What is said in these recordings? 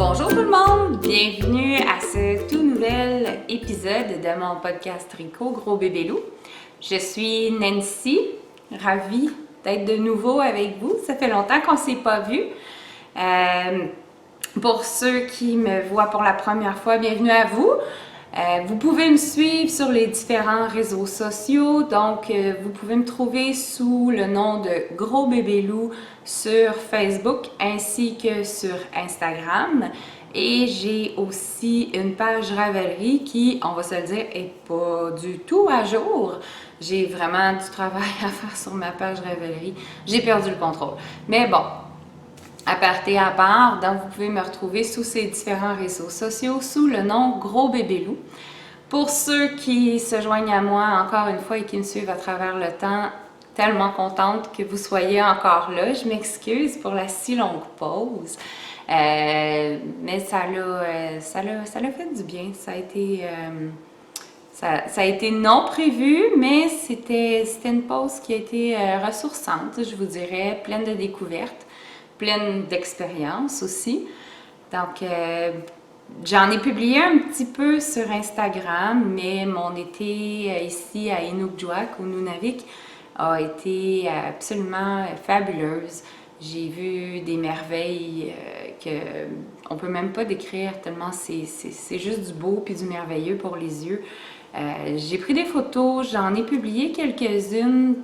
Bonjour tout le monde! Bienvenue à ce tout nouvel épisode de mon podcast Tricot Gros Bébé Loup. Je suis Nancy, ravie d'être de nouveau avec vous. Ça fait longtemps qu'on ne s'est pas vu. Pour ceux qui me voient pour la première fois, bienvenue à vous. Vous pouvez me suivre sur les différents réseaux sociaux, donc vous pouvez me trouver sous le nom de Gros Bébé Loup sur Facebook ainsi que sur Instagram. Et j'ai aussi une page Ravelry qui, on va se le dire, est pas du tout à jour. J'ai vraiment du travail à faire sur ma page Ravelry. J'ai perdu le contrôle. Mais bon, aparté à part, donc vous pouvez me retrouver sous ces différents réseaux sociaux sous le nom Gros Bébé Loup. Pour ceux qui se joignent à moi encore une fois et qui me suivent à travers le temps, tellement contente que vous soyez encore là. Je m'excuse pour la si longue pause, mais ça l'a fait du bien. Ça a été non prévu, mais c'était une pause qui a été ressourçante, je vous dirais, pleine de découvertes, pleine d'expériences aussi. Donc, j'en ai publié un petit peu sur Instagram, mais mon été ici à Inukjuak, au Nunavik, a été absolument fabuleuse. J'ai vu des merveilles que on peut même pas décrire tellement c'est juste du beau puis du merveilleux pour les yeux. J'ai pris des photos, j'en ai publié quelques-unes,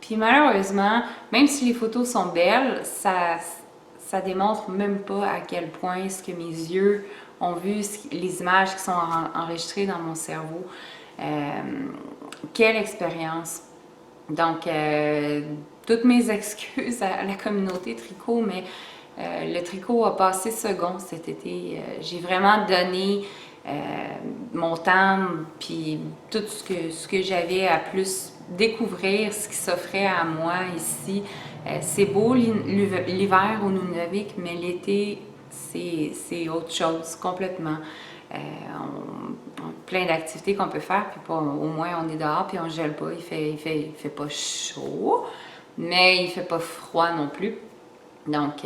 puis malheureusement, même si les photos sont belles, ça démontre même pas à quel point ce que mes yeux ont vu, les images qui sont enregistrées dans mon cerveau. Quelle expérience! Donc, toutes mes excuses à la communauté tricot, mais le tricot a passé second cet été. J'ai vraiment donné mon temps, puis tout ce que j'avais à plus découvrir, ce qui s'offrait à moi ici. C'est beau l'hiver au Nunavik, mais l'été, c'est autre chose complètement. Plein d'activités qu'on peut faire, puis au moins on est dehors, puis on gèle pas, il fait pas chaud, mais il fait pas froid non plus. Donc,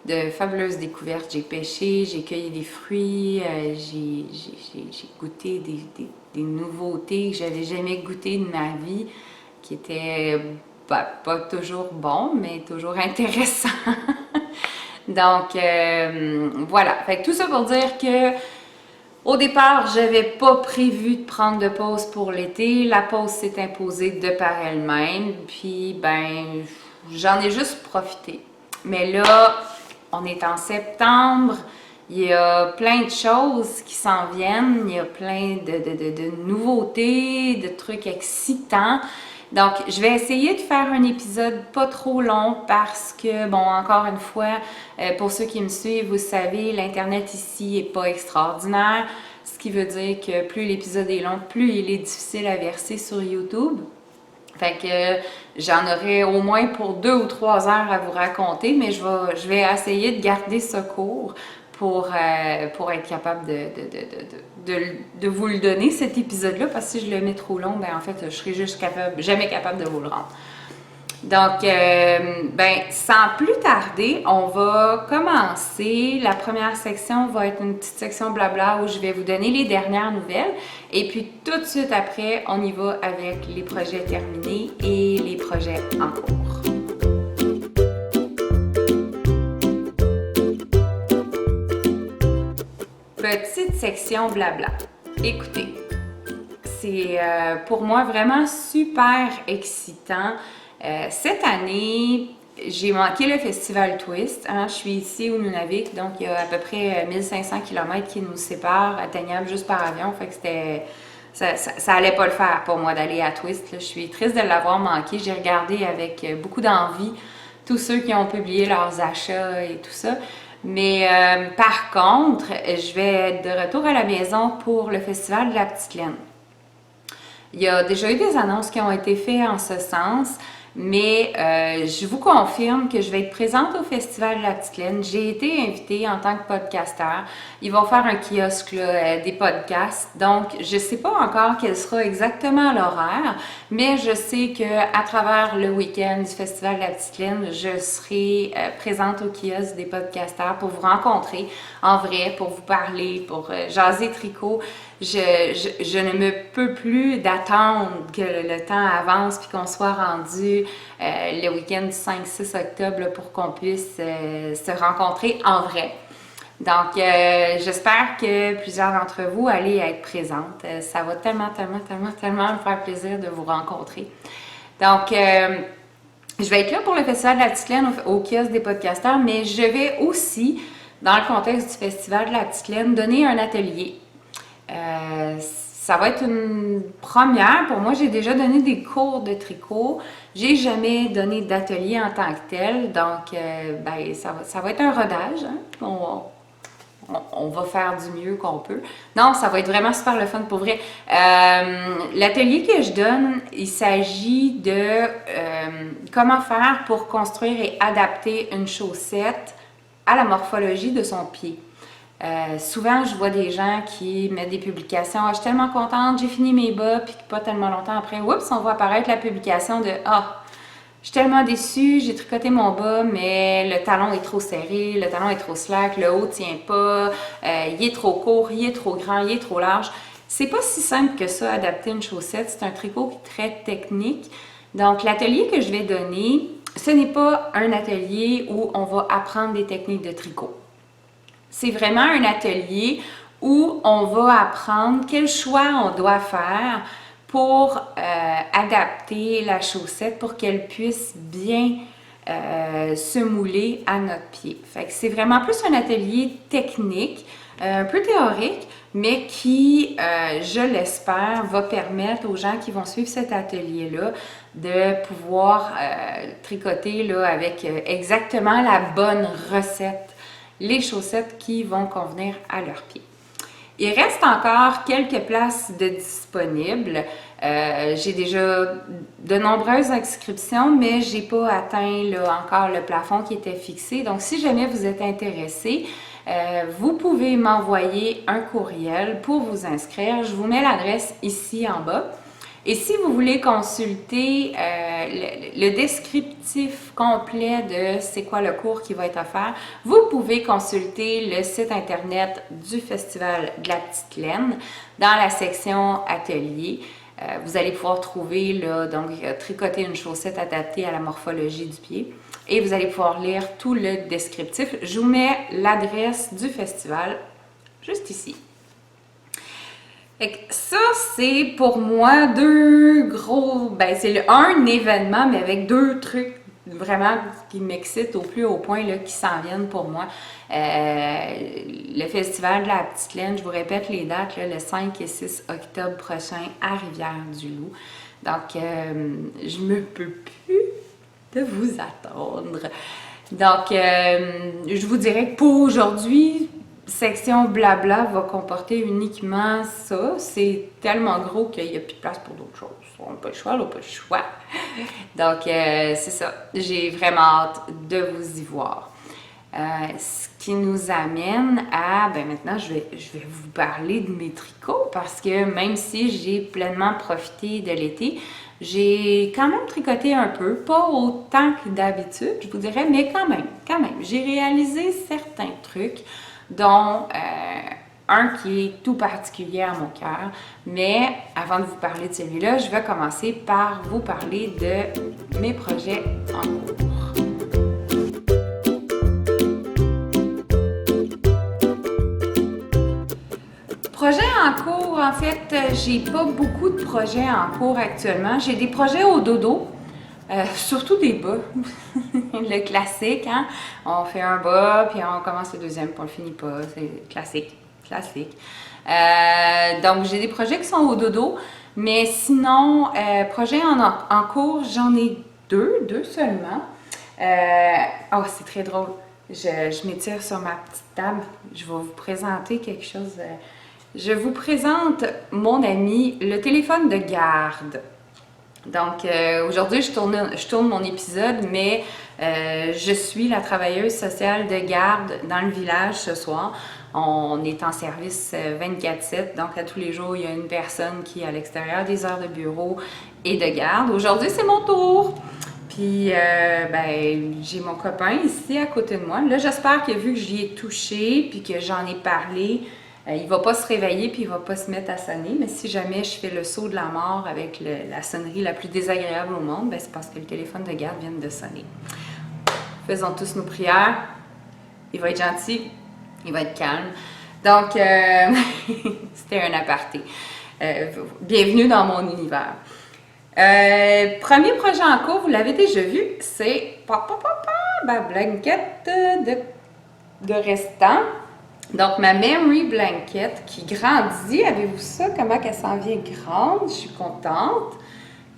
de fabuleuses découvertes. J'ai pêché, j'ai cueilli des fruits, j'ai goûté des nouveautés que j'avais jamais goûtées de ma vie, qui étaient pas toujours bons, mais toujours intéressants. Donc, voilà. Fait que tout ça pour dire que au départ, j'avais pas prévu de prendre de pause pour l'été. La pause s'est imposée de par elle-même. Puis, ben, j'en ai juste profité. Mais là, on est en septembre. Il y a plein de choses qui s'en viennent. Il y a plein de nouveautés, de trucs excitants. Donc, je vais essayer de faire un épisode pas trop long parce que, bon, encore une fois, pour ceux qui me suivent, vous savez, l'Internet ici est pas extraordinaire, ce qui veut dire que plus l'épisode est long, plus il est difficile à verser sur YouTube. Fait que j'en aurai au moins pour 2 ou 3 heures à vous raconter, mais je vais essayer de garder ce court pour être capable de vous le donner, cet épisode-là, parce que si je le mets trop long, ben en fait, je serai juste jamais capable de vous le rendre. Donc, ben, sans plus tarder, on va commencer. La première section va être une petite section blabla où je vais vous donner les dernières nouvelles. Et puis, tout de suite après, on y va avec les projets terminés et les projets en cours. Petite section blabla. Écoutez, c'est pour moi vraiment super excitant. Cette année, j'ai manqué le festival Twist. Je suis ici au Nunavik, donc il y a à peu près 1500 km qui nous séparent, atteignables juste par avion. Fait que ça allait pas le faire pour moi d'aller à Twist. Là. Je suis triste de l'avoir manqué. J'ai regardé avec beaucoup d'envie tous ceux qui ont publié leurs achats et tout ça. Mais par contre, je vais être de retour à la maison pour le festival de la Petite Laine. Il y a déjà eu des annonces qui ont été faites en ce sens, Mais je vous confirme que je vais être présente au Festival de la Petite Laine. J'ai été invitée en tant que podcasteur. Ils vont faire un kiosque là, des podcasts. Donc, je ne sais pas encore quel sera exactement l'horaire, mais je sais qu'à travers le week-end du Festival de la Petite Laine, je serai présente au kiosque des podcasteurs pour vous rencontrer en vrai, pour vous parler, pour jaser tricot. Je ne me peux plus d'attendre que le temps avance puis qu'on soit rendu le week-end du 5-6 octobre là, pour qu'on puisse se rencontrer en vrai. Donc, j'espère que plusieurs d'entre vous allez être présentes. Ça va tellement me faire plaisir de vous rencontrer. Donc, je vais être là pour le Festival de la Petite Laine au kiosque des podcasteurs, mais je vais aussi, dans le contexte du Festival de la Petite Laine, donner un atelier. Ça va être une première. Pour moi, j'ai déjà donné des cours de tricot. J'ai jamais donné d'atelier en tant que tel. Donc, ben, ça va être un rodage. Hein? On va faire du mieux qu'on peut. Non, ça va être vraiment super le fun pour vrai. L'atelier que je donne, il s'agit de comment faire pour construire et adapter une chaussette à la morphologie de son pied. Souvent, je vois des gens qui mettent des publications. Ah, je suis tellement contente, j'ai fini mes bas, puis pas tellement longtemps après, oups, on voit apparaître la publication de ah, je suis tellement déçue, j'ai tricoté mon bas, mais le talon est trop serré, le talon est trop slack, le haut tient pas, il est trop court, il est trop grand, il est trop large. C'est pas si simple que ça, adapter une chaussette. C'est un tricot qui est très technique. Donc, l'atelier que je vais donner, ce n'est pas un atelier où on va apprendre des techniques de tricot. C'est vraiment un atelier où on va apprendre quel choix on doit faire pour adapter la chaussette pour qu'elle puisse bien se mouler à notre pied. Fait que c'est vraiment plus un atelier technique, un peu théorique, mais qui, je l'espère, va permettre aux gens qui vont suivre cet atelier-là de pouvoir tricoter là, avec exactement la bonne recette les chaussettes qui vont convenir à leurs pieds. Il reste encore quelques places de disponibles. J'ai déjà de nombreuses inscriptions, mais j'ai pas atteint là, encore le plafond qui était fixé. Donc, si jamais vous êtes intéressé, vous pouvez m'envoyer un courriel pour vous inscrire. Je vous mets l'adresse ici en bas. Et si vous voulez consulter le descriptif complet de c'est quoi le cours qui va être offert, vous pouvez consulter le site internet du Festival de la Petite Laine dans la section Atelier. Vous allez pouvoir trouver là, donc, tricoter une chaussette adaptée à la morphologie du pied. Et vous allez pouvoir lire tout le descriptif. Je vous mets l'adresse du festival juste ici. Fait que ça, c'est pour moi deux gros... Ben, c'est un événement, mais avec deux trucs vraiment qui m'excitent au plus haut point, là, qui s'en viennent pour moi. Le Festival de la Petite Laine, je vous répète les dates, là, le 5 et 6 octobre prochain à Rivière-du-Loup. Donc, je me peux plus de vous attendre. Donc, je vous dirais que pour aujourd'hui, section blabla va comporter uniquement ça. C'est tellement gros qu'il n'y a plus de place pour d'autres choses. On n'a pas le choix, on n'a pas le choix. Donc, c'est ça. J'ai vraiment hâte de vous y voir. Ce qui nous amène à, ben maintenant, je vais vous parler de mes tricots parce que même si j'ai pleinement profité de l'été, j'ai quand même tricoté un peu, pas autant que d'habitude, je vous dirais, mais quand même. J'ai réalisé certains trucs, dont un qui est tout particulier à mon cœur. Mais avant de vous parler de celui-là, je vais commencer par vous parler de mes projets en cours. Projets en cours, en fait, j'ai pas beaucoup de projets en cours actuellement. J'ai des projets au dodo. Surtout des bas, le classique, hein? On fait un bas, puis on commence le deuxième, puis on le finit pas, c'est classique. Donc, j'ai des projets qui sont au dodo, mais sinon, projets en cours, j'en ai deux seulement. Oh, c'est très drôle. Je m'étire sur ma petite table, je vais vous présenter quelque chose. Je vous présente mon ami, le téléphone de garde. Donc aujourd'hui, je tourne mon épisode, mais je suis la travailleuse sociale de garde dans le village ce soir. On est en service 24/7, donc à tous les jours, il y a une personne qui est à l'extérieur des heures de bureau et de garde. Aujourd'hui, c'est mon tour! Puis, ben, j'ai mon copain ici à côté de moi. Là, j'espère que vu que j'y ai touché, puis que j'en ai parlé, il va pas se réveiller, puis il va pas se mettre à sonner. Mais si jamais je fais le saut de la mort avec la sonnerie la plus désagréable au monde, ben, c'est parce que le téléphone de garde vient de sonner. Faisons tous nos prières. Il va être gentil, il va être calme. Donc, c'était un aparté. Bienvenue dans mon univers. Premier projet en cours, vous l'avez déjà vu, c'est ma blanquette de restant. Donc, ma memory blanket qui grandit. Avez-vous ça? Comment elle s'en vient grande? Je suis contente.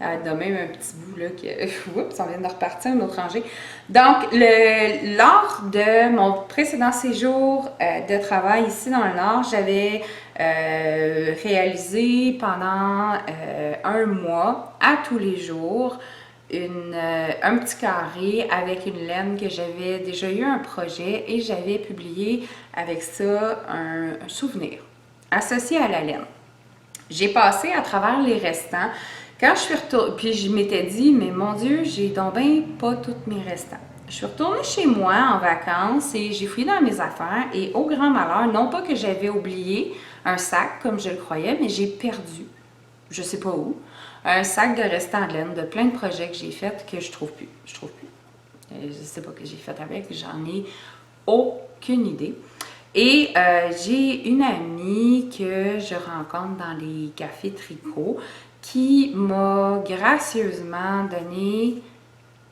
Elle a même un petit bout là que. Oups, on vient de repartir, une autre rangée. Donc, lors de mon précédent séjour de travail ici dans le Nord, j'avais réalisé pendant un mois, à tous les jours, un petit carré avec une laine que j'avais déjà eu un projet et j'avais publié avec ça un souvenir associé à la laine. J'ai passé à travers les restants. Quand je suis retournée, puis je m'étais dit, mais mon Dieu, j'ai donc bien pas tous mes restants. Je suis retournée chez moi en vacances et j'ai fouillé dans mes affaires et au grand malheur, non pas que j'avais oublié un sac comme je le croyais, mais j'ai perdu, je sais pas où, un sac de restants de laine de plein de projets que j'ai faits que je trouve plus. Je sais pas ce que j'ai fait avec, j'en ai aucune idée. Et j'ai une amie que je rencontre dans les cafés tricot qui m'a gracieusement donné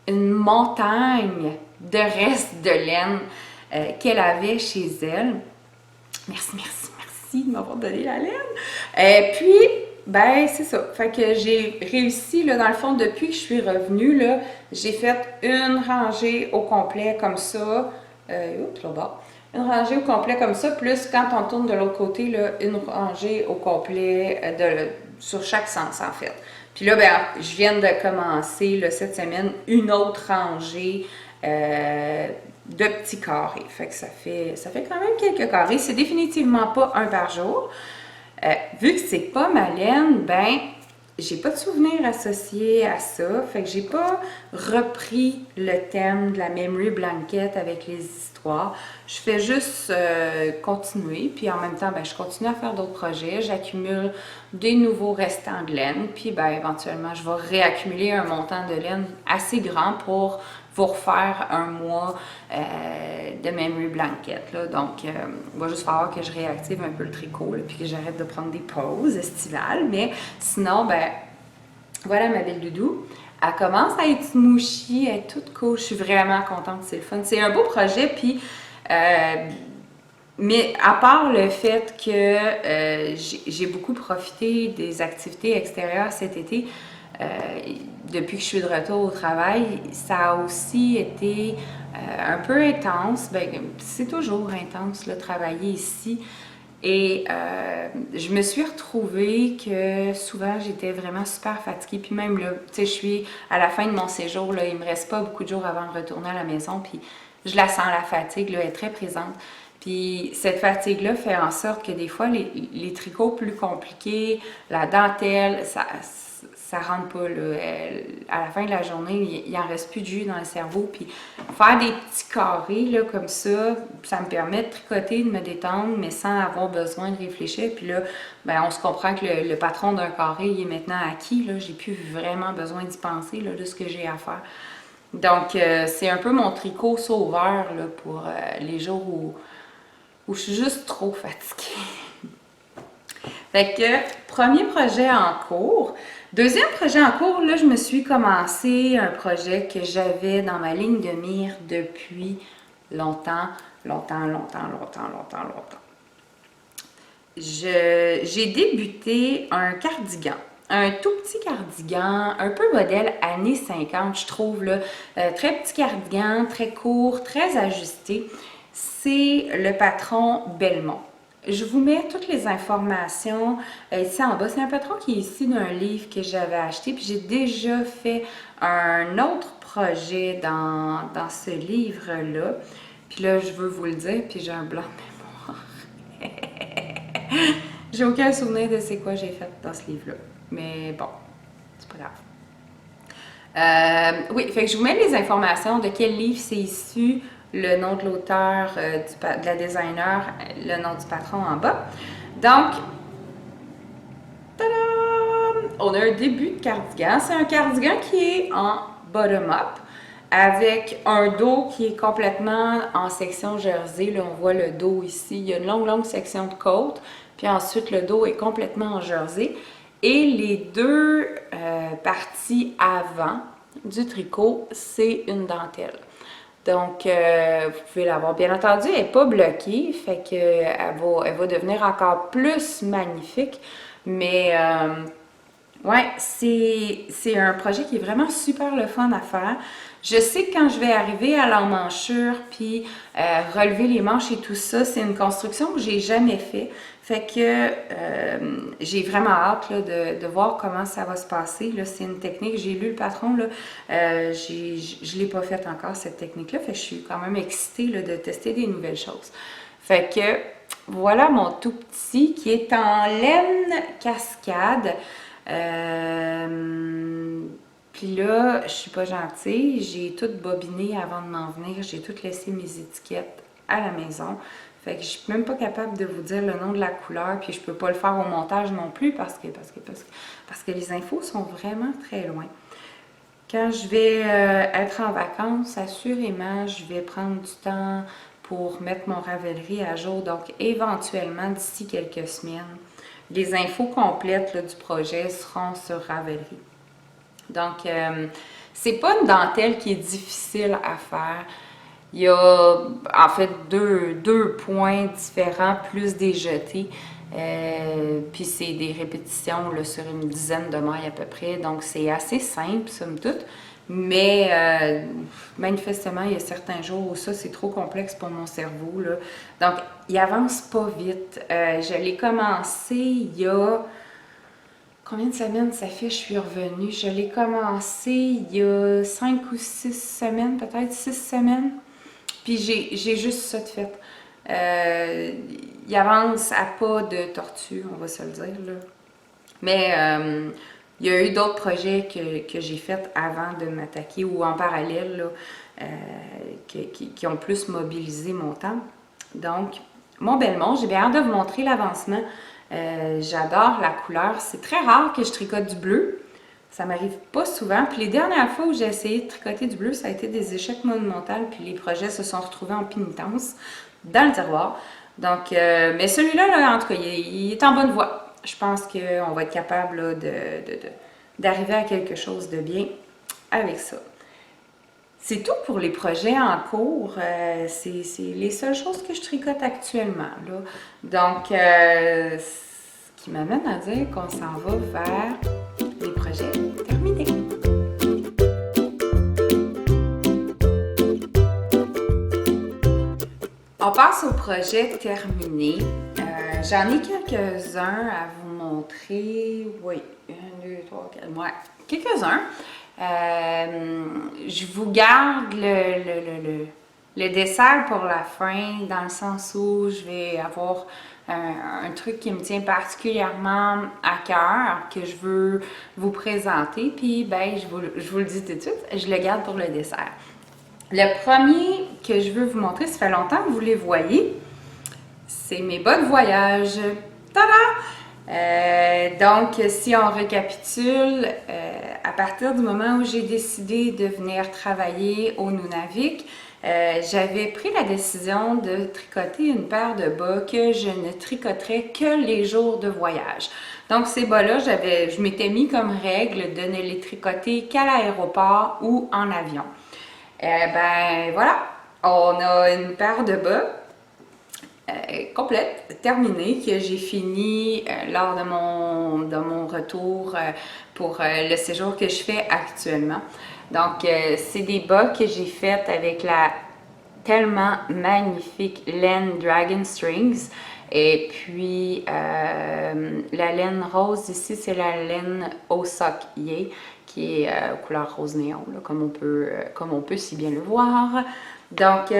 une montagne de restes de laine qu'elle avait chez elle. Merci de m'avoir donné la laine. Puis, ben, c'est ça. Fait que j'ai réussi, là, dans le fond, depuis que je suis revenue, là, j'ai fait une rangée au complet comme ça. Oups, là-bas. Une rangée au complet comme ça, plus quand on tourne de l'autre côté, là, une rangée au complet sur chaque sens, en fait. Puis là, ben, je viens de commencer là, cette semaine une autre rangée de petits carrés. Fait que ça fait quand même quelques carrés. C'est définitivement pas un par jour. Vu que c'est pas ma laine, ben, j'ai pas de souvenir associé à ça. Fait que j'ai pas repris le thème de la memory blanket avec les histoires. Je fais juste continuer. Puis en même temps, ben, je continue à faire d'autres projets. J'accumule des nouveaux restants de laine. Puis ben, éventuellement, je vais réaccumuler un montant de laine assez grand pour vous refaire un mois de memory blanket. Là. Donc, il va juste falloir que je réactive un peu le tricot, là, puis que j'arrête de prendre des pauses estivales. Mais sinon, ben, voilà ma belle doudou. Elle commence à être smoochy, elle est toute cool. Je suis vraiment contente, c'est le fun. C'est un beau projet, puis... mais à part le fait que j'ai beaucoup profité des activités extérieures cet été, depuis que je suis de retour au travail, ça a aussi été un peu intense. Ben, c'est toujours intense, là, travailler ici. Et je me suis retrouvée que souvent j'étais vraiment super fatiguée. Puis même là, tu sais, je suis à la fin de mon séjour, là, il me reste pas beaucoup de jours avant de retourner à la maison. Puis je la sens, la fatigue, là, elle est très présente. Puis cette fatigue-là fait en sorte que des fois, les tricots plus compliqués, la dentelle, ça rentre pas, là. À la fin de la journée, il en reste plus de jus dans le cerveau. Puis faire des petits carrés là, comme ça me permet de tricoter, de me détendre, mais sans avoir besoin de réfléchir. Puis là, ben, on se comprend que le patron d'un carré, il est maintenant acquis. Là, j'ai plus vraiment besoin d'y penser, là, de ce que j'ai à faire. Donc, c'est un peu mon tricot sauveur là, pour les jours où je suis juste trop fatiguée. Fait que, premier projet en cours. Deuxième projet en cours, là, je me suis commencé un projet que j'avais dans ma ligne de mire depuis longtemps. J'ai débuté un cardigan. Un tout petit cardigan, un peu modèle années 50, je trouve, là. Très petit cardigan, très court, très ajusté. C'est le patron Belmont. Je vous mets toutes les informations ici en bas. C'est un patron qui est ici d'un livre que j'avais acheté. Puis j'ai déjà fait un autre projet dans ce livre-là. Puis là, je veux vous le dire, puis j'ai un blanc de mémoire. J'ai aucun souvenir de c'est quoi j'ai fait dans ce livre-là. Mais bon, c'est pas grave. Oui, fait que je vous mets les informations de quel livre c'est issu, le nom de l'auteur, de la designer, le nom du patron en bas. Donc, tadam! On a un début de cardigan. C'est un cardigan qui est en bottom-up avec un dos qui est complètement en section jersey. Là, on voit le dos ici. Il y a une longue section de côte. Puis ensuite, le dos est complètement en jersey. Et les deux parties avant du tricot, c'est une dentelle. Donc, vous pouvez l'avoir. Bien entendu, elle n'est pas bloquée, fait qu'elle va devenir encore plus magnifique. Mais, ouais, c'est un projet qui est vraiment super le fun à faire. Je sais que quand je vais arriver à l'emmanchure, puis relever les manches et tout ça, c'est une construction que j'ai jamais fait. Fait que j'ai vraiment hâte là, de voir comment ça va se passer. C'est une technique, j'ai lu le patron, là, je ne l'ai pas faite encore cette technique-là, fait que je suis quand même excitée là, de tester des nouvelles choses. Fait que voilà mon tout petit qui est en laine cascade. Puis là, je suis pas gentille, j'ai tout bobiné avant de m'en venir, j'ai tout laissé mes étiquettes à la maison. Fait que je suis même pas capable de vous dire le nom de la couleur, puis je peux pas le faire au montage non plus parce que les infos sont vraiment très loin. Quand je vais être en vacances, assurément, je vais prendre du temps pour mettre mon Ravelry à jour. Donc, éventuellement, d'ici quelques semaines, les infos complètes là, du projet seront sur Ravelry. Donc, c'est pas une dentelle qui est difficile à faire. Il y a en fait deux points différents, plus des jetés. Puis c'est des répétitions là, sur une dizaine de mailles à peu près. Donc c'est assez simple, somme toute. Mais manifestement, il y a certains jours où ça, c'est trop complexe pour mon cerveau. Là. Donc, il avance pas vite. Je l'ai commencé il y a... Combien de semaines ça fait? Je suis revenue. Je l'ai commencé il y a 5 ou 6 semaines, peut-être 6 semaines. Puis j'ai juste ça de fait. Il avance à pas de tortue, on va se le dire. Là. Mais il y a eu d'autres projets que j'ai faits avant de m'attaquer ou en parallèle là, qui ont plus mobilisé mon temps. Donc, mon Belmont, j'ai bien hâte de vous montrer l'avancement. J'adore la couleur. C'est très rare que je tricote du bleu. Ça m'arrive pas souvent. Puis les dernières fois où j'ai essayé de tricoter du bleu, ça a été des échecs monumentaux. Puis les projets se sont retrouvés en pénitence dans le tiroir. Donc, mais celui-là, là, en tout cas, il est en bonne voie. Je pense qu'on va être capable d'arriver à quelque chose de bien avec ça. C'est tout pour les projets en cours. C'est les seules choses que je tricote actuellement. Là. Donc, ce qui m'amène à dire qu'on s'en va vers les projets terminés. On passe au projet terminé. J'en ai quelques-uns à vous montrer. Oui, 1, 2, 3, 4, ouais, quelques-uns. Je vous garde le dessert pour la fin, dans le sens où je vais avoir un truc qui me tient particulièrement à cœur, que je veux vous présenter, puis ben, je vous le dis tout de suite, je le garde pour le dessert. Le premier que je veux vous montrer, ça fait longtemps que vous les voyez, c'est mes bas de voyage. Tada! Donc, si on récapitule, à partir du moment où j'ai décidé de venir travailler au Nunavik, j'avais pris la décision de tricoter une paire de bas que je ne tricoterais que les jours de voyage. Donc, ces bas-là, je m'étais mis comme règle de ne les tricoter qu'à l'aéroport ou en avion. Ben voilà, on a une paire de bas complète, terminée, que j'ai fini lors de mon retour pour le séjour que je fais actuellement. Donc, c'est des bas que j'ai fait avec la tellement magnifique laine Dragon Strings. Et puis, la laine rose ici, c'est la laine Osok Ye, qui est couleur rose néon, là, comme on peut si bien le voir. Donc,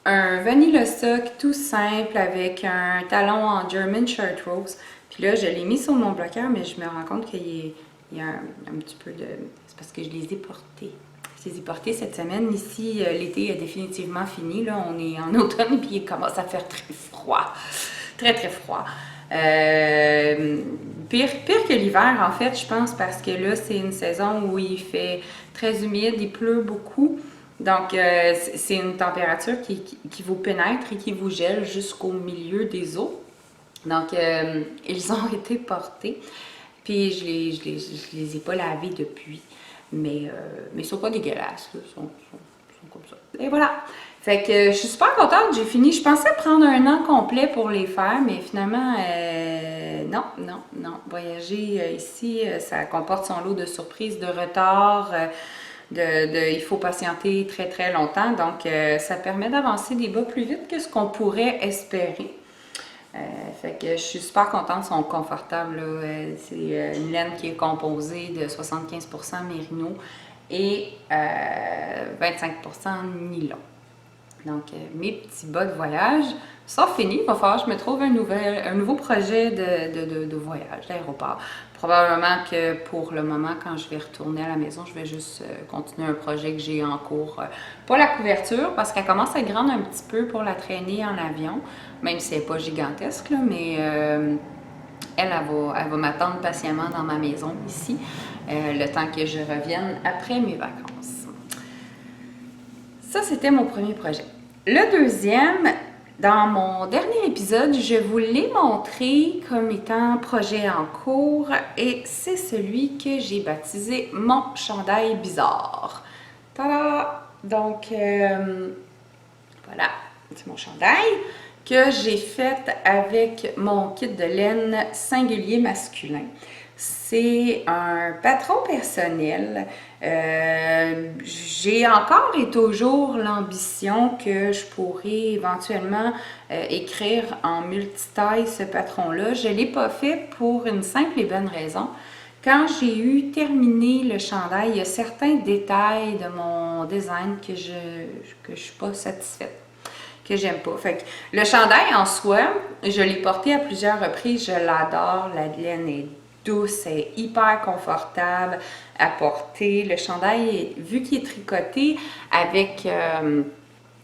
un Vanilla Sock tout simple avec un talon en German Shirt Rose. Puis là, je l'ai mis sur mon bloqueur, mais je me rends compte qu'il y a un petit peu de... C'est parce que je les ai portés. Je les ai portés cette semaine. Ici, l'été est définitivement fini. Là, on est en automne et puis il commence à faire très froid. Très, très froid. Pire que l'hiver, en fait, je pense, parce que là, c'est une saison où il fait très humide, il pleut beaucoup. Donc, c'est une température qui vous pénètre et qui vous gèle jusqu'au milieu des os. Donc, ils ont été portés. Puis, je les ai pas lavés depuis. Mais ils sont pas dégueulasses. Là. Ils sont comme ça. Et voilà. Fait que je suis super contente. J'ai fini. Je pensais prendre un an complet pour les faire. Mais finalement, non. Voyager ici, ça comporte son lot de surprises, de retards. Il faut patienter très très longtemps, donc ça permet d'avancer des bas plus vite que ce qu'on pourrait espérer. Fait que je suis super contente, ils sont confortables. C'est une laine qui est composée de 75% mérino et 25% nylon. Donc, mes petits bas de voyage sont finis. Il va falloir que je me trouve un nouveau projet de voyage, d'aéroport. Probablement que pour le moment, quand je vais retourner à la maison, je vais juste continuer un projet que j'ai en cours pour la couverture, parce qu'elle commence à être grande un petit peu pour la traîner en avion, même si elle n'est pas gigantesque, là, mais elle va m'attendre patiemment dans ma maison ici, le temps que je revienne après mes vacances. Ça, c'était mon premier projet. Le deuxième, dans mon dernier épisode, je vous l'ai montré comme étant projet en cours et c'est celui que j'ai baptisé mon chandail bizarre. Tada! Donc, voilà, c'est mon chandail que j'ai fait avec mon kit de laine singulier masculin. C'est un patron personnel. J'ai encore et toujours l'ambition que je pourrais éventuellement écrire en multitaille ce patron-là. Je ne l'ai pas fait pour une simple et bonne raison. Quand j'ai eu terminé le chandail, il y a certains détails de mon design que je suis pas satisfaite, que j'aime pas. Fait que le chandail en soi, je l'ai porté à plusieurs reprises, je l'adore, la laine est douce, elle est hyper confortable à porter. Le chandail, vu qu'il est tricoté avec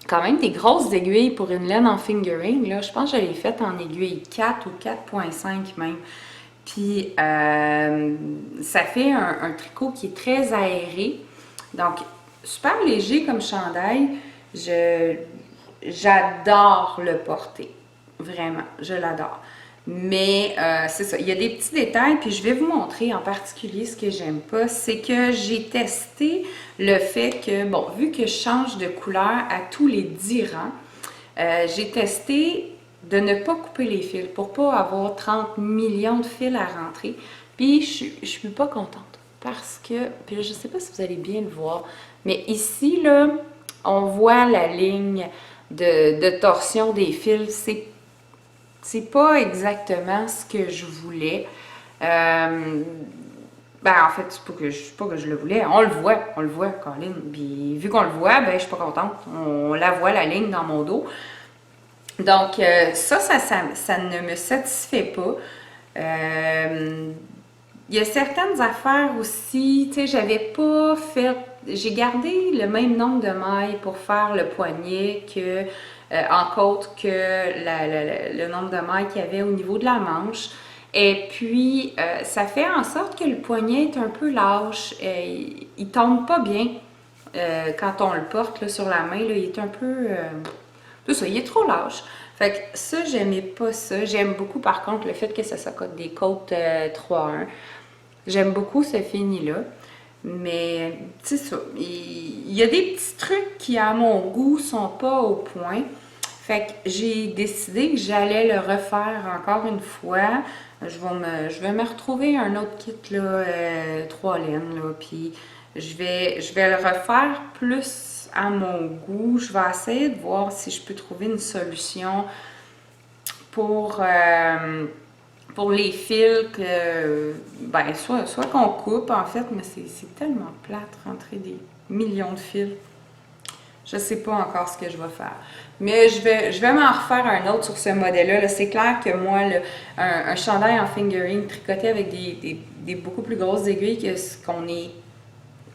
quand même des grosses aiguilles pour une laine en fingering, là, je pense que je l'ai faite en aiguille 4 ou 4.5 même. Puis, ça fait un tricot qui est très aéré. Donc, super léger comme chandail. J'adore le porter. Vraiment, je l'adore. Mais c'est ça, il y a des petits détails, puis je vais vous montrer en particulier ce que j'aime pas. C'est que j'ai testé le fait que, bon, vu que je change de couleur à tous les 10 rangs, j'ai testé de ne pas couper les fils pour pas avoir 30 millions de fils à rentrer. Puis je suis pas contente parce que, puis je sais pas si vous allez bien le voir, mais ici, là, on voit la ligne de torsion des fils. C'est pas exactement ce que je voulais. En fait, c'est pas que je le voulais. On le voit, Colin. Puis vu qu'on le voit, ben je suis pas contente. On la voit, la ligne dans mon dos. Donc, ça ne me satisfait pas. Il y a certaines affaires aussi, tu sais, j'avais pas fait... J'ai gardé le même nombre de mailles pour faire le poignet que en côte que le nombre de mailles qu'il y avait au niveau de la manche. Et puis, ça fait en sorte que le poignet est un peu lâche. Il tombe pas bien quand on le porte là, sur la main. Là, il est un peu... tout ça, il est trop lâche. Fait que ça, j'aimais pas ça. J'aime beaucoup, par contre, le fait que ça s'accote des côtes 3-1. J'aime beaucoup ce fini-là. Mais, c'est ça. Il y a des petits trucs qui, à mon goût, sont pas au point. Fait que j'ai décidé que j'allais le refaire encore une fois. Je vais me retrouver un autre kit, là, 3 laines, là, puis je vais le refaire plus à mon goût. Je vais essayer de voir si je peux trouver une solution pour les fils que, ben, soit qu'on coupe en fait, mais c'est tellement plate rentrer des millions de fils. Je sais pas encore ce que je vais faire. Mais je vais m'en refaire un autre sur ce modèle-là. -là. C'est clair que moi, un chandail en fingering tricoté avec des beaucoup plus grosses aiguilles que ce qu'on est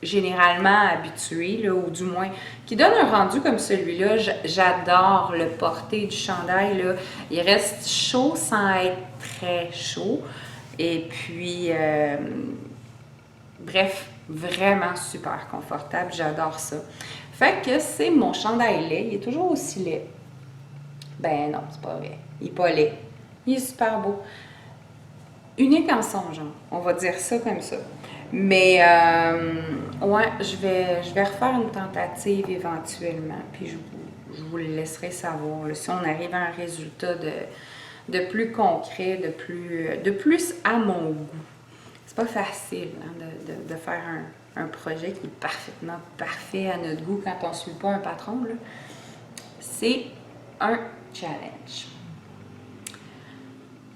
généralement habitué, là, ou du moins, qui donne un rendu comme celui-là. J'adore le porter du chandail, là. Il reste chaud sans être très chaud. Et puis, bref, vraiment super confortable. J'adore ça. Fait que c'est mon chandail laid. Il est toujours aussi laid. Ben non, c'est pas vrai. Il est pas laid. Il est super beau. Unique en son genre. On va dire ça comme ça. Mais, ouais, je vais refaire une tentative éventuellement. Puis je vous le laisserai savoir. Là, si on arrive à un résultat de plus concret, de plus à mon goût. C'est pas facile hein, de faire un projet qui est parfaitement parfait à notre goût quand on ne suit pas un patron. C'est un challenge.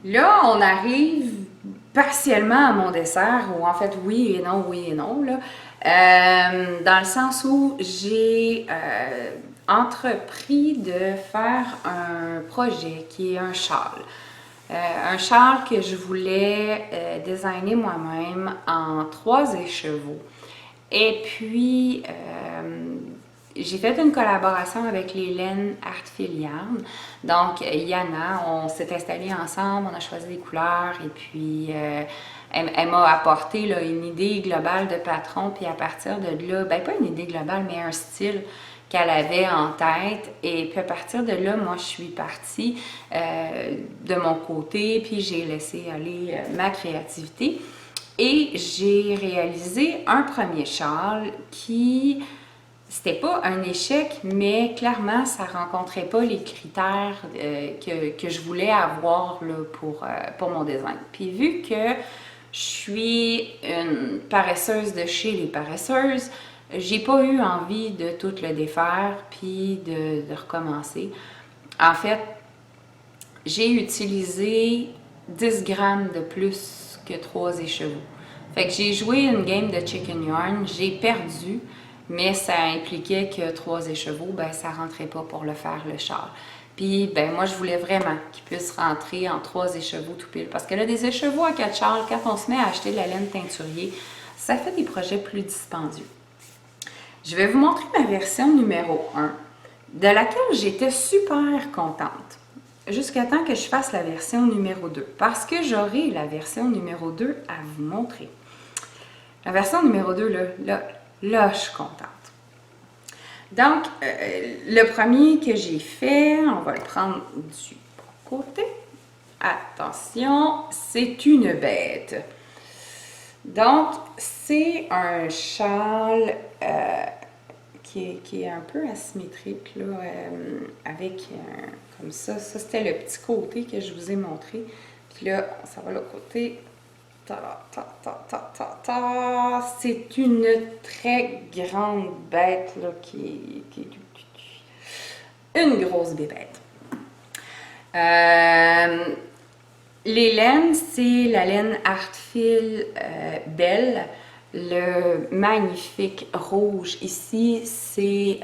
Là, on arrive partiellement à mon dessert, ou en fait oui et non, là. Dans le sens où j'ai entrepris de faire un projet qui est un châle. Un châle que je voulais designer moi-même en 3 écheveaux. Et puis, j'ai fait une collaboration avec les laines Artfil Yarn. Donc, Yana, on s'est installés ensemble, on a choisi des couleurs et puis elle m'a apporté là, une idée globale de patron. Puis à partir de là, ben pas une idée globale, mais un style qu'elle avait en tête. Et puis à partir de là, moi, je suis partie de mon côté, puis j'ai laissé aller ma créativité. Et j'ai réalisé un premier châle qui, c'était pas un échec, mais clairement, ça rencontrait pas les critères que je voulais avoir là, pour mon design. Puis vu que je suis une paresseuse de chez les paresseuses, j'ai pas eu envie de tout le défaire puis de recommencer. En fait, j'ai utilisé 10 grammes de plus que 3 écheveaux. Fait que j'ai joué une game de chicken yarn, j'ai perdu, mais ça impliquait que 3 écheveaux, ben ça rentrait pas pour le faire le châle. Puis, ben moi, je voulais vraiment qu'il puisse rentrer en 3 écheveaux tout pile. Parce que là, des écheveaux à 4 châles, quand on se met à acheter de la laine teinturier, ça fait des projets plus dispendieux. Je vais vous montrer ma version numéro 1, de laquelle j'étais super contente. Jusqu'à temps que je fasse la version numéro 2, parce que j'aurai la version numéro 2 à vous montrer. La version numéro 2, là, je suis contente. Donc, le premier que j'ai fait, on va le prendre du côté. Attention, c'est une bête. Donc, c'est un châle qui est un peu asymétrique, là, avec comme ça. Ça, c'était le petit côté que je vous ai montré. Puis là, ça va l'autre côté. C'est une très grande bête là, qui est une grosse bébête. Les laines, c'est la laine Artfil Belle. Le magnifique rouge ici, c'est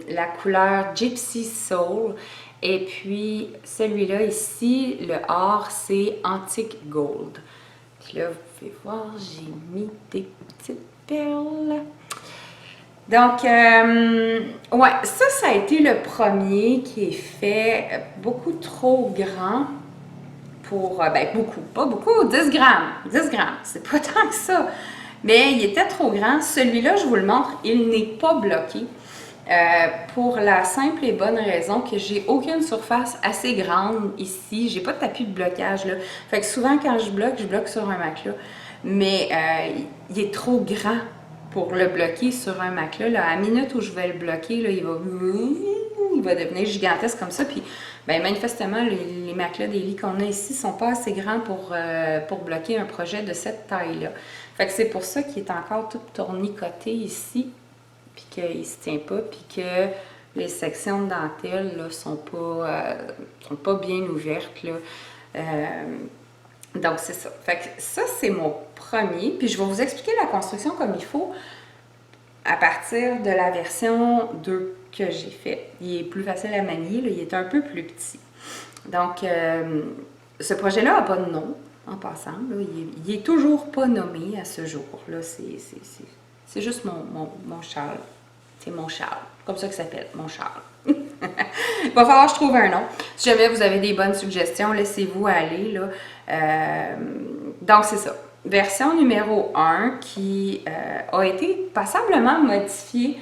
la couleur Gypsy Soul. Et puis, celui-là ici, le or, c'est Antique Gold. Puis là, vous pouvez voir, j'ai mis des petites perles. Donc, ouais, ça a été le premier qui est fait beaucoup trop grand pour, ben beaucoup, pas beaucoup, 10 grammes. 10 grammes, c'est pas tant que ça. Mais il était trop grand. Celui-là, je vous le montre, il n'est pas bloqué. Pour la simple et bonne raison que j'ai aucune surface assez grande ici. J'ai pas de tapis de blocage là. Fait que souvent quand je bloque sur un matelas. Mais il est trop grand pour le bloquer sur un matelas. Là. À la minute où je vais le bloquer, là, il va devenir gigantesque comme ça. Puis ben, manifestement, les matelas des lits qu'on a ici sont pas assez grands pour bloquer un projet de cette taille-là. Fait que c'est pour ça qu'il est encore tout tournicoté ici. puis qu'il ne se tient pas, puis que les sections de dentelle là, sont pas bien ouvertes. Là. Donc, c'est ça. Fait que ça, c'est mon premier. Puis, je vais vous expliquer la construction comme il faut à partir de la version 2 que j'ai fait. Il est plus facile à manier, là, il est un peu plus petit. Donc, ce projet-là n'a pas de nom, en passant. Là, il est toujours pas nommé à ce jour. Là, c'est juste mon Charles. C'est mon Charles. Comme ça que ça s'appelle, mon Charles. Il va falloir que je trouve un nom. Si jamais vous avez des bonnes suggestions, laissez-vous aller. Là. Donc, c'est ça. Version numéro 1 qui a été passablement modifiée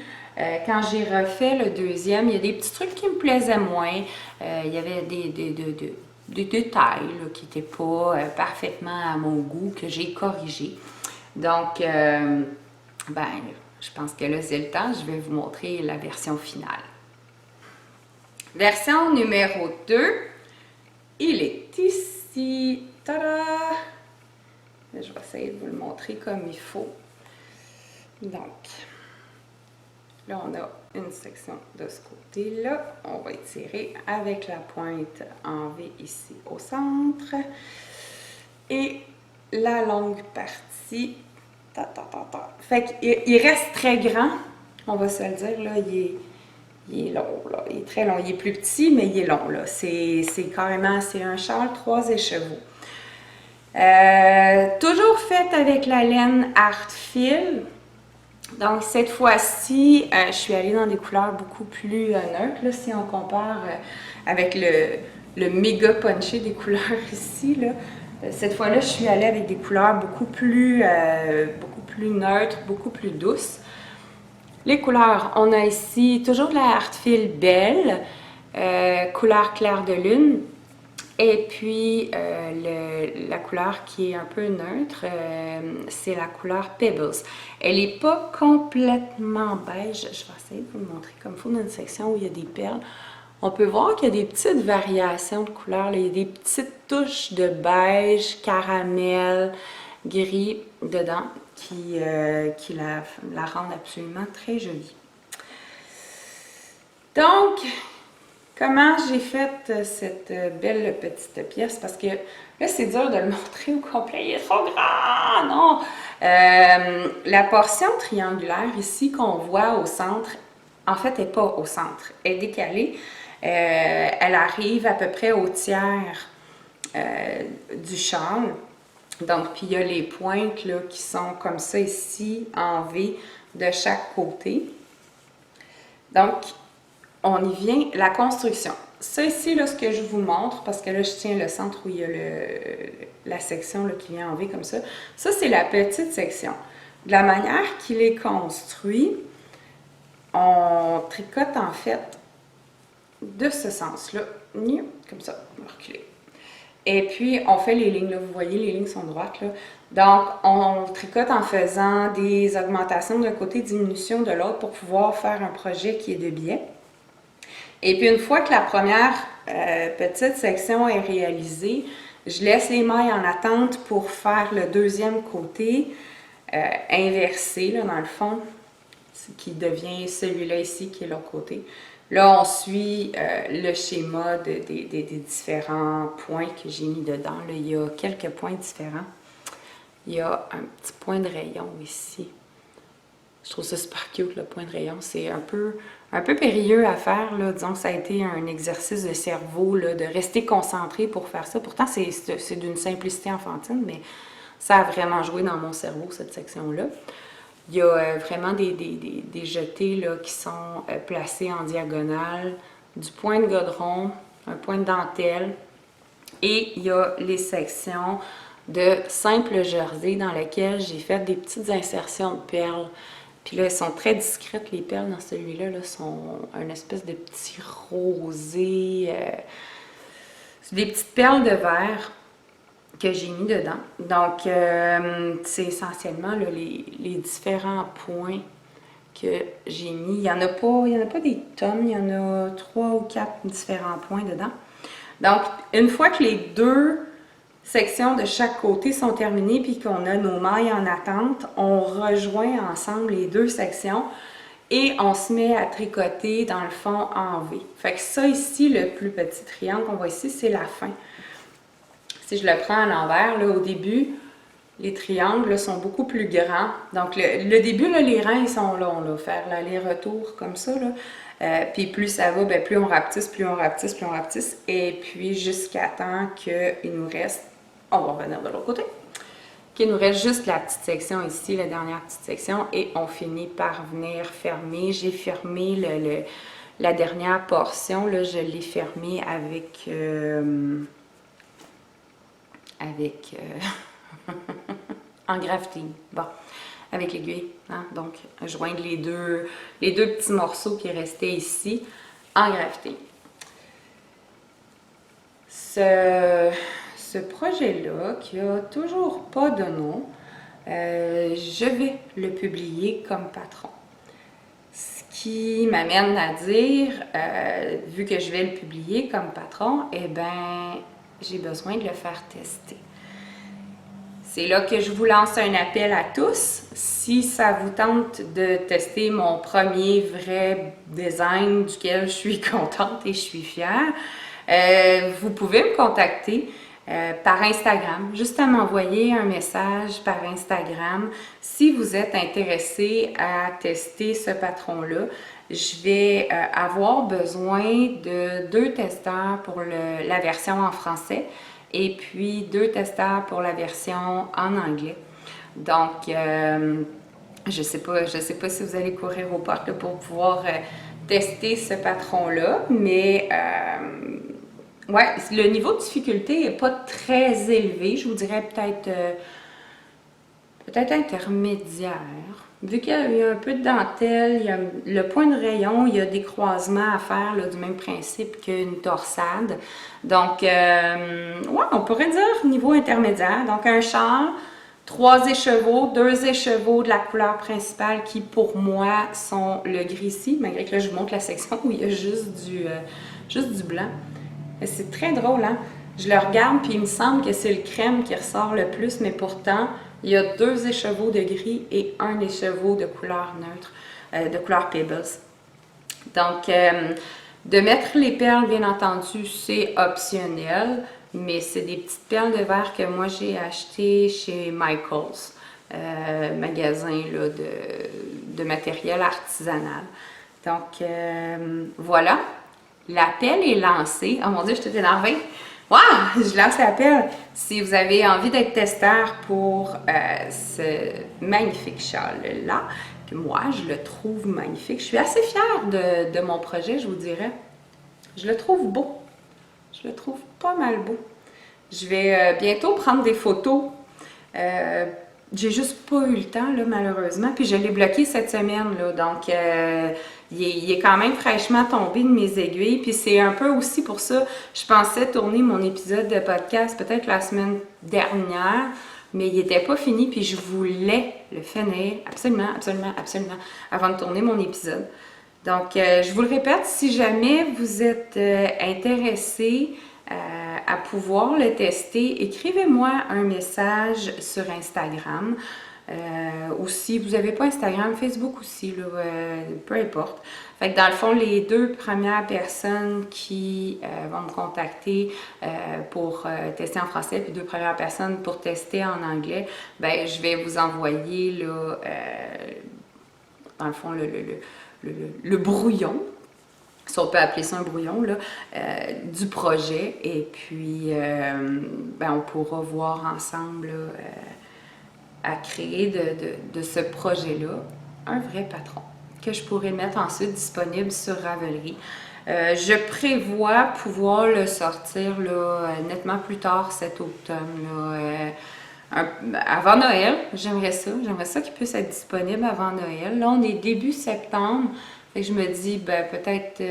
quand j'ai refait le deuxième. Il y a des petits trucs qui me plaisaient moins. Il y avait des détails là, qui n'étaient pas parfaitement à mon goût, que j'ai corrigé. Donc, je pense que là, c'est le temps. Je vais vous montrer la version finale. Version numéro 2, il est ici. Tada! Je vais essayer de vous le montrer comme il faut. Donc, là, on a une section de ce côté-là. On va étirer avec la pointe en V ici au centre. Et la longue partie. Fait qu'il reste très grand. On va se le dire, là, il est long, là. Il est très long. Il est plus petit, mais il est long, là. C'est carrément, c'est un châle 3 écheveaux. Toujours fait avec la laine Artfil. Donc, cette fois-ci, je suis allée dans des couleurs beaucoup plus neutres, là, si on compare avec le méga punché des couleurs ici, là. Cette fois-là, je suis allée avec des couleurs beaucoup plus neutres, beaucoup plus douces. Les couleurs, on a ici toujours de la Artfil Belle, couleur clair de lune. Et puis, la couleur qui est un peu neutre, c'est la couleur Pebbles. Elle n'est pas complètement beige. Je vais essayer de vous le montrer comme il faut dans une section où il y a des perles. On peut voir qu'il y a des petites variations de couleurs. Là. Il y a des petites touches de beige, caramel, gris dedans qui la rendent absolument très jolie. Donc, comment j'ai fait cette belle petite pièce? Parce que là, c'est dur de le montrer au complet. Il est trop grand! Non! La portion triangulaire ici qu'on voit au centre, en fait, elle n'est pas au centre. Elle est décalée. Elle arrive à peu près au tiers du châle. Donc, puis il y a les pointes là, qui sont comme ça ici, en V, de chaque côté. Donc, on y vient, la construction. Ça ici, là, ce que je vous montre, parce que là, je tiens le centre où il y a la section là, qui vient en V comme ça. Ça, c'est la petite section. De la manière qu'il est construit, on tricote en fait de ce sens-là, comme ça, on va reculer. Et puis, on fait les lignes, là, vous voyez, les lignes sont droites, là. Donc, on tricote en faisant des augmentations d'un côté, diminution de l'autre pour pouvoir faire un projet qui est de biais. Et puis, une fois que la première petite section est réalisée, je laisse les mailles en attente pour faire le deuxième côté inversé, là, dans le fond, qui devient celui-là ici, qui est l'autre côté. Là, on suit le schéma des différents points que j'ai mis dedans. Là, il y a quelques points différents. Il y a un petit point de rayon ici. Je trouve ça super cute, le point de rayon. C'est un peu périlleux à faire. Là. Disons que ça a été un exercice de cerveau, là, de rester concentré pour faire ça. Pourtant, c'est d'une simplicité enfantine, mais ça a vraiment joué dans mon cerveau, cette section-là. Il y a vraiment des jetés là, qui sont placés en diagonale, du point de godron, un point de dentelle, et il y a les sections de simple jersey dans lesquelles j'ai fait des petites insertions de perles. Puis là, elles sont très discrètes, les perles dans celui-là, là, sont une espèce de petit rosé. C'est des petites perles de verre que j'ai mis dedans. Donc, c'est essentiellement là, les différents points que j'ai mis. Il n'y en a pas des tonnes, il y en a 3 ou 4 différents points dedans. Donc, une fois que les deux sections de chaque côté sont terminées puis qu'on a nos mailles en attente, on rejoint ensemble les deux sections Et on se met à tricoter dans le fond en V. Fait que ça ici, le plus petit triangle qu'on voit ici, c'est la fin. Si je le prends à l'envers, là, au début, les triangles là, sont beaucoup plus grands. Donc, le début, là, les rangs, ils sont longs. Là, faire l'aller-retour comme ça. Là. Puis plus ça va, ben, plus on rapetisse, plus on rapetisse, plus on rapetisse. Et puis jusqu'à temps qu'il nous reste... On va revenir de l'autre côté. Qu'il nous reste juste la petite section ici, la dernière petite section. Et on finit par venir fermer. J'ai fermé la dernière portion. Là, je l'ai fermée avec... en grafting. Bon, avec l'aiguille. Hein? Donc, joindre les deux petits morceaux qui restaient ici en grafting. Ce projet-là, qui a toujours pas de nom, je vais le publier comme patron. Ce qui m'amène à dire, vu que je vais le publier comme patron, eh bien, j'ai besoin de le faire tester. C'est là que je vous lance un appel à tous. Si ça vous tente de tester mon premier vrai design duquel je suis contente et je suis fière, vous pouvez me contacter par Instagram. Juste à m'envoyer un message par Instagram. Si vous êtes intéressé à tester ce patron-là, je vais avoir besoin de 2 testeurs pour la version en français et puis 2 testeurs pour la version en anglais. Donc, je sais pas si vous allez courir aux portes là, pour pouvoir tester ce patron-là, mais ouais, le niveau de difficulté n'est pas très élevé. Je vous dirais peut-être intermédiaire. Vu qu'il y a un peu de dentelle, il y a le point de rayon, il y a des croisements à faire là, du même principe qu'une torsade. Donc, ouais, on pourrait dire niveau intermédiaire. Donc, un char, 3 écheveaux, 2 écheveaux de la couleur principale qui, pour moi, sont le gris ici, malgré que là, je vous montre la section où il y a juste du blanc. C'est très drôle, hein? Je le regarde, puis il me semble que c'est le crème qui ressort le plus, mais pourtant, il y a 2 écheveaux de gris et 1 écheveau de couleur neutre, de couleur Pebbles. Donc, de mettre les perles, bien entendu, c'est optionnel, mais c'est des petites perles de verre que moi j'ai achetées chez Michaels, magasin là, de matériel artisanal. Donc, voilà, l'appel est lancé. Oh mon Dieu, je t'ai énervée! Waouh! Je lance l'appel. Si vous avez envie d'être testeur pour ce magnifique châle-là, que moi, je le trouve magnifique. Je suis assez fière de mon projet, je vous dirais. Je le trouve beau. Je le trouve pas mal beau. Je vais bientôt prendre des photos. J'ai juste pas eu le temps, là, malheureusement. Puis je l'ai bloqué cette semaine, là. Donc, il est quand même fraîchement tombé de mes aiguilles. Puis c'est un peu aussi pour ça, je pensais tourner mon épisode de podcast peut-être la semaine dernière, mais il n'était pas fini. Puis je voulais le finir absolument, absolument, absolument avant de tourner mon épisode. Donc, je vous le répète, si jamais vous êtes intéressé à pouvoir le tester, écrivez-moi un message sur Instagram. Ou si vous n'avez pas Instagram, Facebook aussi, là, peu importe. Fait que dans le fond, les 2 premières personnes qui vont me contacter pour tester en français, puis 2 premières personnes pour tester en anglais, ben je vais vous envoyer là, dans le fond le brouillon, si on peut appeler ça un brouillon, là, du projet. Et puis, ben, on pourra voir ensemble là, à créer de ce projet-là un vrai patron que je pourrais mettre ensuite disponible sur Ravelry. Je prévois pouvoir le sortir là, nettement plus tard cet automne. Là, avant Noël, j'aimerais ça qu'il puisse être disponible avant Noël. Là, on est début septembre, fait que je me dis ben, peut-être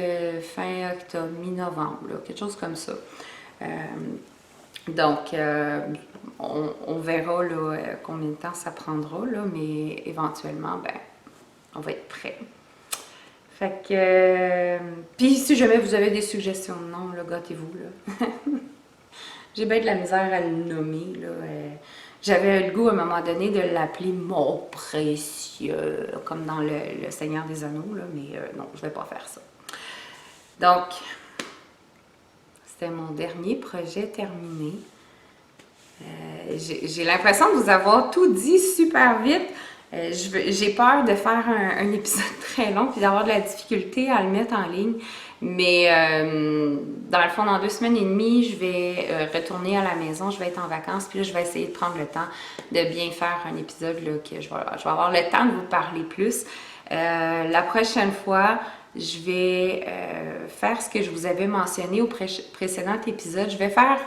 fin octobre, mi-novembre, quelque chose comme ça. Donc, on verra là, combien de temps ça prendra, là, mais éventuellement, ben, on va être prêt. Fait que, puis si jamais vous avez des suggestions de noms, là, gâtez-vous, là. J'ai bien de la misère à le nommer, là. J'avais le goût à un moment donné de l'appeler mon précieux, comme dans le Seigneur des Anneaux, là, mais non, je vais pas faire ça. Donc, c'était mon dernier projet terminé. J'ai l'impression de vous avoir tout dit super vite. J'ai peur de faire un épisode très long puis d'avoir de la difficulté à le mettre en ligne. Mais dans le fond, dans 2 semaines et demie, je vais retourner à la maison, je vais être en vacances, puis là, je vais essayer de prendre le temps de bien faire un épisode là, que je vais avoir le temps de vous parler plus. La prochaine fois, je vais faire ce que je vous avais mentionné au précédent épisode. Je vais faire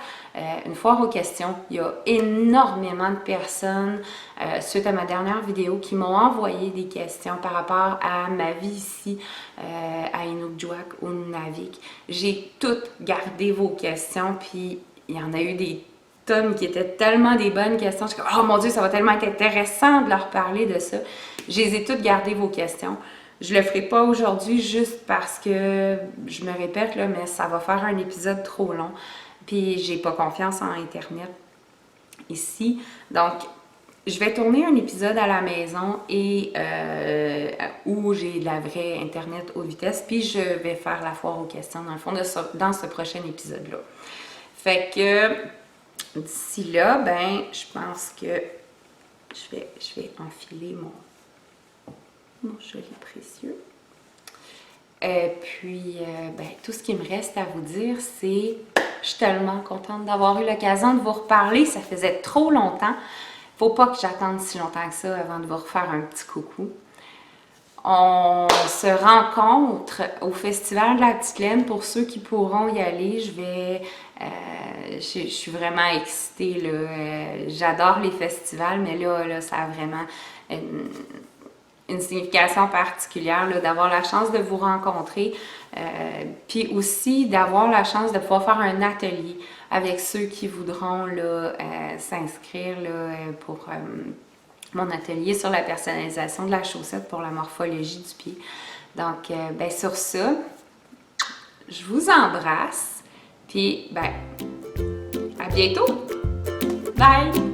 une foire aux questions. Il y a énormément de personnes, suite à ma dernière vidéo, qui m'ont envoyé des questions par rapport à ma vie ici à Inukjuak ou Nunavik. J'ai toutes gardé vos questions, puis il y en a eu des tonnes qui étaient tellement des bonnes questions. Je suis comme, oh mon Dieu, ça va tellement être intéressant de leur parler de ça. Je les ai toutes gardées, vos questions. Je le ferai pas aujourd'hui juste parce que, je me répète, là, mais ça va faire un épisode trop long. Puis j'ai pas confiance en Internet ici. Donc, je vais tourner un épisode à la maison et où j'ai de la vraie Internet haute vitesse. Puis je vais faire la foire aux questions dans le fond dans ce prochain épisode-là. Fait que d'ici là, ben, je pense que je vais enfiler mon joli précieux. Puis, ben, tout ce qui me reste à vous dire, c'est je suis tellement contente d'avoir eu l'occasion de vous reparler. Ça faisait trop longtemps. Faut pas que j'attende si longtemps que ça avant de vous refaire un petit coucou. On se rencontre au Festival de la Petite Laine. Pour ceux qui pourront y aller, je suis vraiment excitée, là. J'adore les festivals, mais là ça a vraiment une signification particulière d'avoir la chance de vous rencontrer, puis aussi d'avoir la chance de pouvoir faire un atelier avec ceux qui voudront s'inscrire pour mon atelier sur la personnalisation de la chaussette pour la morphologie du pied. Donc, ben, sur ça, je vous embrasse, puis ben, à bientôt! Bye!